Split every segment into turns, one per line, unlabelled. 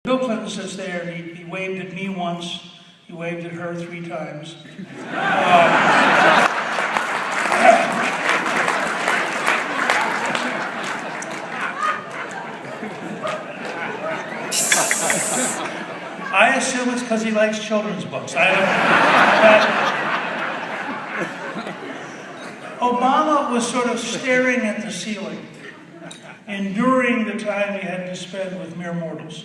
Bill Clinton sits there, and he waved at me once, he waved at her 3 times. I assume it's because he likes children's books. Obama was sort of staring at the ceiling, enduring the time he had to spend with mere mortals.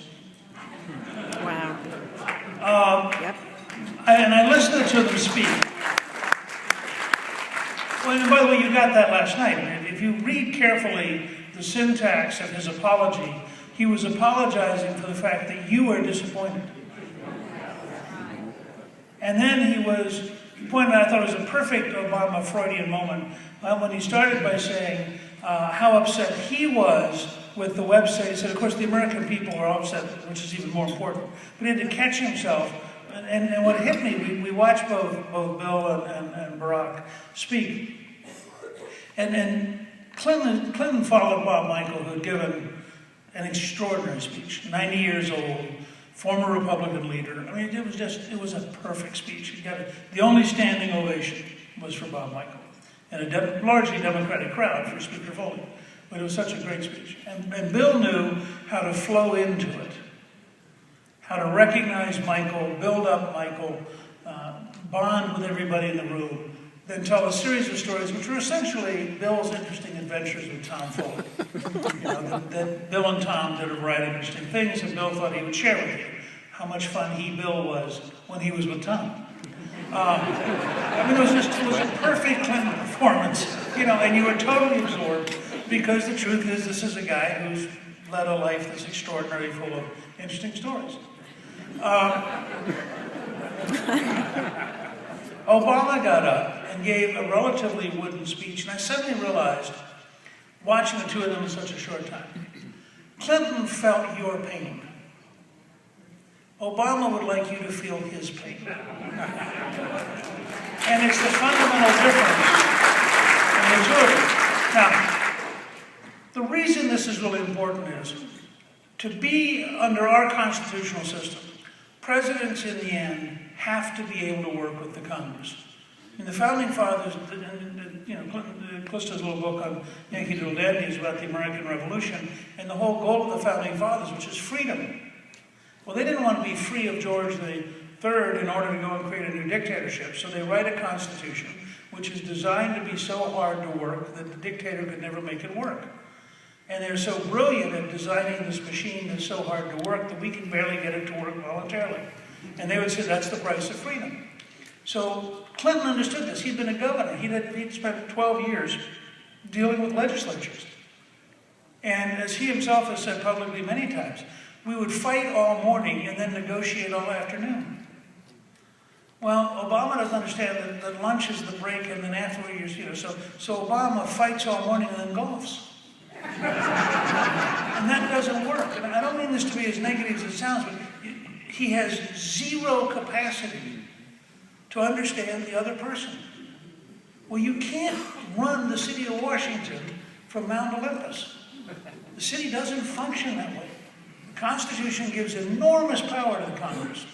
Wow.
Yep. And I listened to them speak. Well, and by the way, you got that last night. If you read carefully the syntax of his apology, he was apologizing for the fact that you were disappointed. And then he pointed out, I thought it was a perfect Obama Freudian moment, when he started by saying how upset he was with the website. He said, of course, the American people are upset, which is even more important. But he had to catch himself. And what hit me, we watched both Bill and Barack speak. And Clinton followed Bob Michael, who had given an extraordinary speech, 90 years old, former Republican leader. I mean, it was a perfect speech. He got it. The only standing ovation was for Bob Michael, and a largely Democratic crowd for Speaker Foley. But it was such a great speech. And Bill knew how to flow into it, how to recognize Michael, build up Michael, bond with everybody in the room, then tell a series of stories which were essentially Bill's interesting adventures with Tom Foley. That Bill and Tom did a variety of interesting things, and Bill thought he would share with you how much fun Bill was when he was with Tom. I mean, it was a perfect Clinton performance, and you were totally absorbed, because the truth is, this is a guy who's led a life that's extraordinary, full of interesting stories. Obama got up and gave a relatively wooden speech, and I suddenly realized, watching the two of them in such a short time, Clinton felt your pain. Obama would like you to feel his pain. And it's the fundamental difference in the two of them. Now, the reason this is really important is, to be under our constitutional system, presidents in the end have to be able to work with the Congress. And the Founding Fathers, Clinton has a little book on Yankee Doodle Dandy about the American Revolution, and the whole goal of the Founding Fathers, which is freedom. Well, they didn't want to be free of George III in order to go and create a new dictatorship, so they write a constitution which is designed to be so hard to work that the dictator could never make it work. And they're so brilliant at designing this machine that's so hard to work that we can barely get it to work voluntarily. And they would say that's the price of freedom. So Clinton understood this. He'd been a governor. He'd spent 12 years dealing with legislatures. And as he himself has said publicly many times, we would fight all morning and then negotiate all afternoon. Well, Obama doesn't understand that lunch is the break, and then afterwards, so Obama fights all morning and then golfs. And that doesn't work. And I don't mean this to be as negative as it sounds, but he has zero capacity to understand the other person. Well, you can't run the city of Washington from Mount Olympus. The city doesn't function that way. The Constitution gives enormous power to the Congress.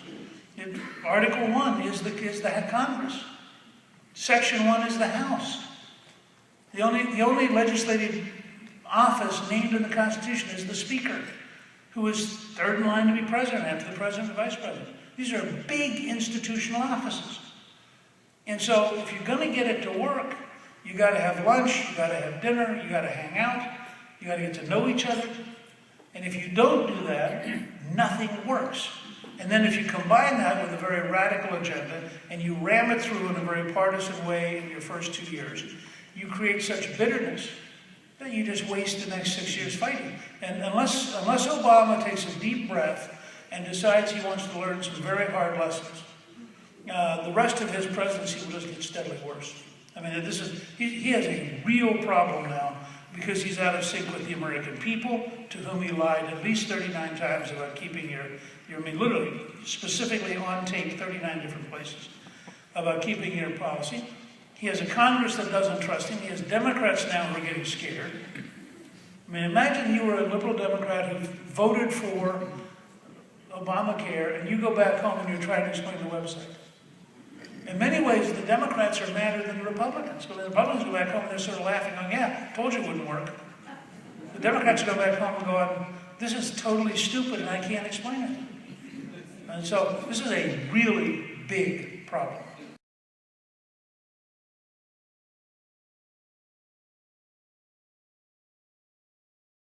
Article 1 is the Congress. Section 1 is the House. The only legislative office named in the Constitution is the Speaker, who is third in line to be president after the president and vice president. These are big institutional offices. And so if you're going to get it to work, you got to have lunch, you got to have dinner, you got to hang out, you got to get to know each other. And if you don't do that, nothing works. And then if you combine that with a very radical agenda and you ram it through in a very partisan way in your first 2 years, you create such bitterness that you just waste the next 6 years fighting. And unless Obama takes a deep breath and decides he wants to learn some very hard lessons, the rest of his presidency will just get steadily worse. I mean, he has a real problem now because he's out of sync with the American people, to whom he lied at least 39 times about keeping I mean, literally, specifically on tape, 39 different places, about keeping your policy. He has a Congress that doesn't trust him. He has Democrats now who are getting scared. I mean, imagine you were a liberal Democrat who voted for Obamacare, and you go back home and you're trying to explain the website. In many ways, the Democrats are madder than the Republicans. So the Republicans go back home and they're sort of laughing, going, yeah, told you it wouldn't work. The Democrats go back home and go, this is totally stupid and I can't explain it. And so this is a really big problem.